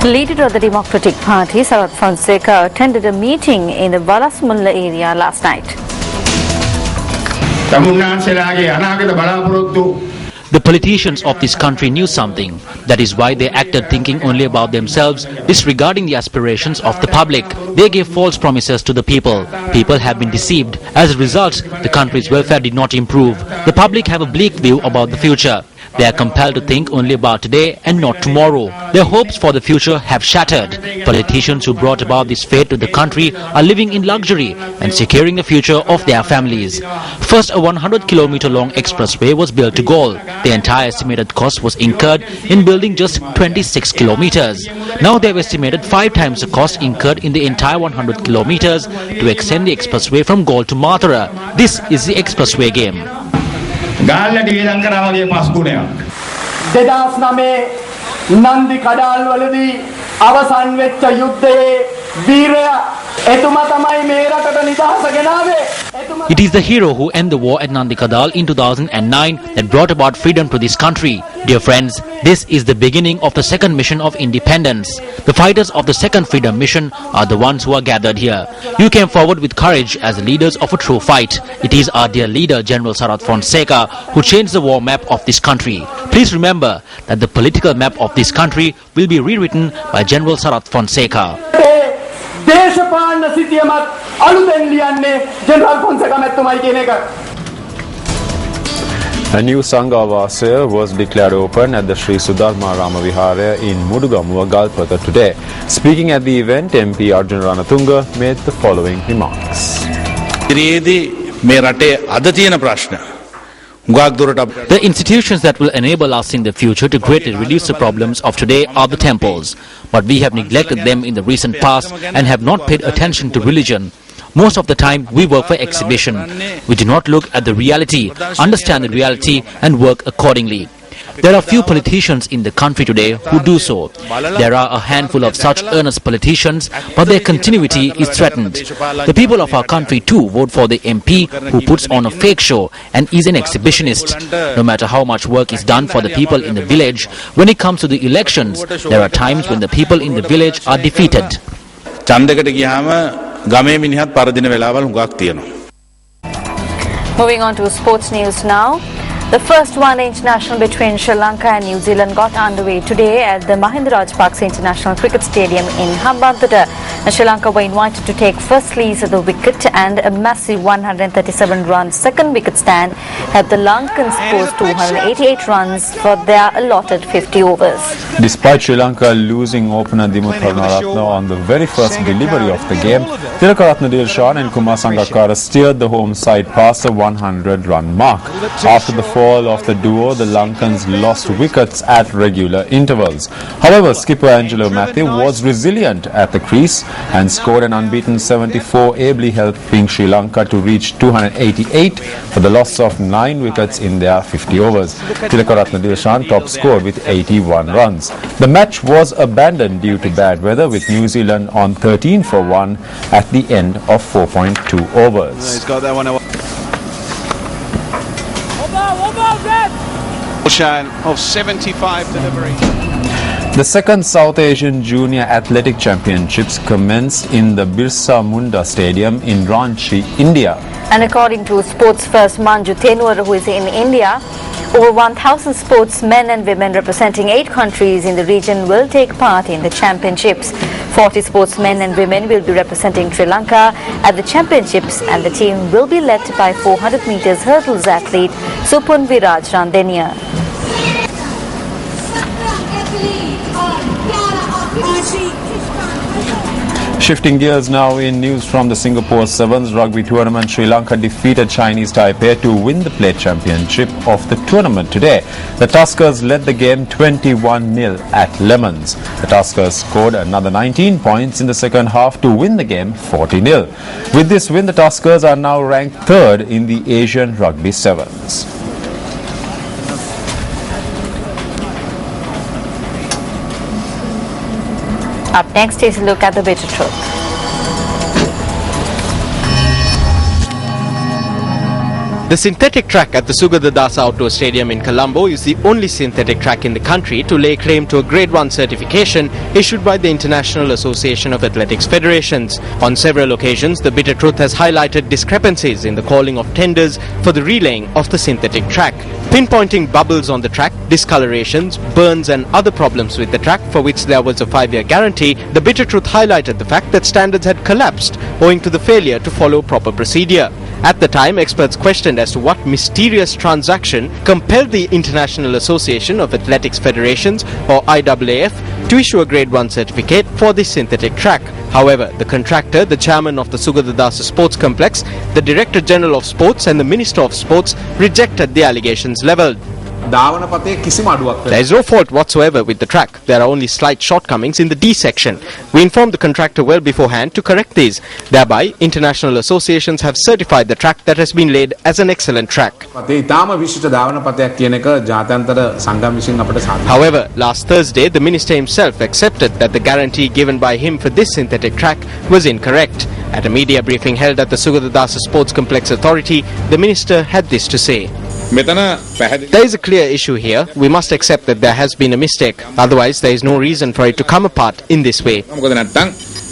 The leader of the Democratic Party, Sarath Fonseca, attended a meeting in the Balasmulla area last night. The politicians of this country knew something. That is why they acted thinking only about themselves, disregarding the aspirations of the public. They gave false promises to the people. People have been deceived. As a result, the country's welfare did not improve. The public have a bleak view about the future. They are compelled to think only about today and not tomorrow. Their hopes for the future have shattered. Politicians who brought about this fate to the country are living in luxury and securing the future of their families. First, a 100-kilometer long expressway was built to Galle. The entire estimated cost was incurred in building just 26 kilometers. Now they have estimated 5 times the cost incurred in the entire 100 kilometers to extend the expressway from Galle to Mathura. This is the expressway game. නන්දි කඩාල් වලදී අවසන් වෙච්ච යුද්ධයේ වීරයා එතුමා තමයි මේ රටට නිදහස ගෙනාවේ. It is the hero who ended the war at Nandi Kadal in 2009 that brought about freedom to this country. Dear friends, this is the beginning of the second mission of independence. The fighters of the second freedom mission are the ones who are gathered here. You came forward with courage as the leaders of a true fight. It is our dear leader, General Sarath Fonseca, who changed the war map of this country. Please remember that the political map of this country will be rewritten by General Sarath Fonseca. A new Sangha was declared open at the Sri Sudharma Rama Vihara in Mudugamuwa, Galpatha today. Speaking at the event, MP Arjun Ranatunga made the following remarks. The institutions that will enable us in the future to greatly reduce the problems of today are the temples. But we have neglected them in the recent past and have not paid attention to religion. Most of the time, we work for exhibition. We do not look at the reality, understand the reality and work accordingly. There are few politicians in the country today who do so. There are a handful of such earnest politicians, but their continuity is threatened. The people of our country too vote for the MP who puts on a fake show and is an exhibitionist. No matter how much work is done for the people in the village, when it comes to the elections, there are times when the people in the village are defeated. Moving on to sports news now. The first one-day international between Sri Lanka and New Zealand got underway today at the Mahinda Rajapaksa International Cricket Stadium in Hambantota. Sri Lanka were invited to take first lease of the wicket, and a massive 137-run second wicket stand helped the Lankans post 288 runs for their allotted 50 overs. Despite Sri Lanka losing opener Dimuth Karunaratne on the very first delivery of the game, Tilakaratne Dilshan and Kumar Sangakkara steered the home side past the 100-run mark. After the fall of the duo, the Lankans lost wickets at regular intervals. However, skipper Angelo Matthew was resilient at the crease and scored an unbeaten 74, ably helping Sri Lanka to reach 288 for the loss of 9 wickets in their 50 overs. Tilakaratne Dilshan top scored with 81 runs. The match was abandoned due to bad weather, with New Zealand on 13 for 1 at the end of 4.2 overs. He's got that one away. Of 75 delivery. The second South Asian Junior Athletic Championships commenced in the Birsa Munda Stadium in Ranchi, India. And according to Sports First Manju Tenwar, who is in India, over 1,000 sportsmen and women representing 8 countries in the region will take part in the championships. 40 sportsmen and women will be representing Sri Lanka at the championships, and the team will be led by 400 meters hurdles athlete Supun Viraj Randenia. Shifting gears now in news from the Singapore Sevens rugby tournament, Sri Lanka defeated Chinese Taipei to win the plate championship of the tournament today. The Tuskers led the game 21-0 at Lemons. The Tuskers scored another 19 points in the second half to win the game 40-0. With this win, the Tuskers are now ranked 3rd in the Asian Rugby Sevens. Up next is a look at the bitter truth. The synthetic track at the Sugadadasa Outdoor Stadium in Colombo is the only synthetic track in the country to lay claim to a Grade 1 certification issued by the International Association of Athletics Federations. On several occasions, the bitter truth has highlighted discrepancies in the calling of tenders for the relaying of the synthetic track. Pinpointing bubbles on the track, discolorations, burns and other problems with the track for which there was a 5-year guarantee, the bitter truth highlighted the fact that standards had collapsed owing to the failure to follow proper procedure. At the time, experts questioned as to what mysterious transaction compelled the International Association of Athletics Federations, or IAAF, to issue a Grade 1 certificate for the synthetic track. However, the contractor, the chairman of the Sugadadasa Sports Complex, the Director General of Sports and the Minister of Sports rejected the allegations levelled. There is no fault whatsoever with the track. There are only slight shortcomings in the D section. We informed the contractor well beforehand to correct these. Thereby, international associations have certified the track that has been laid as an excellent track. However, last Thursday, the minister himself accepted that the guarantee given by him for this synthetic track was incorrect. At a media briefing held at the Sugadadasa Sports Complex Authority, the minister had this to say. There is a clear issue here. We must accept that there has been a mistake. Otherwise, there is no reason for it to come apart in this way.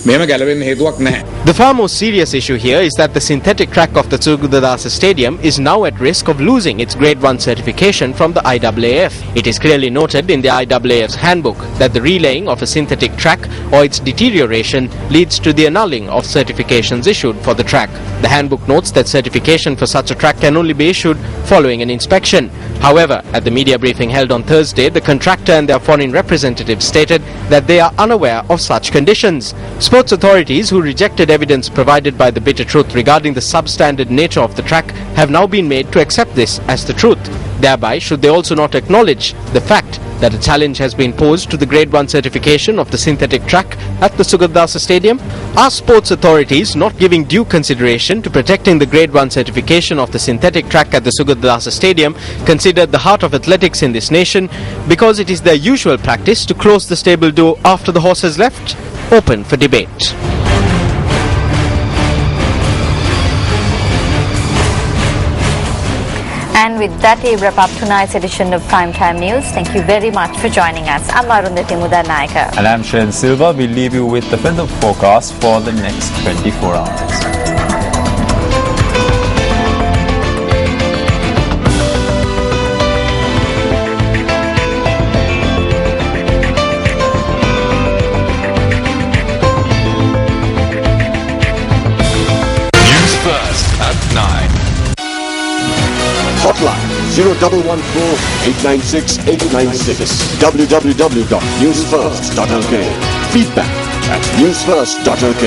The far more serious issue here is that the synthetic track of the Sugadadasa Stadium is now at risk of losing its Grade 1 certification from the IAAF. It is clearly noted in the IAAF's handbook that the relaying of a synthetic track or its deterioration leads to the annulling of certifications issued for the track. The handbook notes that certification for such a track can only be issued following an inspection. However, at the media briefing held on Thursday, the contractor and their foreign representatives stated that they are unaware of such conditions. Sports authorities who rejected evidence provided by the bitter truth regarding the substandard nature of the track have now been made to accept this as the truth. Thereby, should they also not acknowledge the fact that a challenge has been posed to the Grade 1 certification of the synthetic track at the Sugadadasa Stadium? Are sports authorities not giving due consideration to protecting the Grade 1 certification of the synthetic track at the Sugadadasa Stadium, considered the heart of athletics in this nation, because it is their usual practice to close the stable door after the horse has left? Open for debate. And with that, we wrap up tonight's edition of Primetime News. Thank you very much for joining us. I'm Arundhati Mudanayaka. And I'm Sharon Silva. We'll leave you with the weather forecast for the next 24 hours. Hotline 0114-896-896. www.newsfirst.lk. Feedback at newsfirst.lk.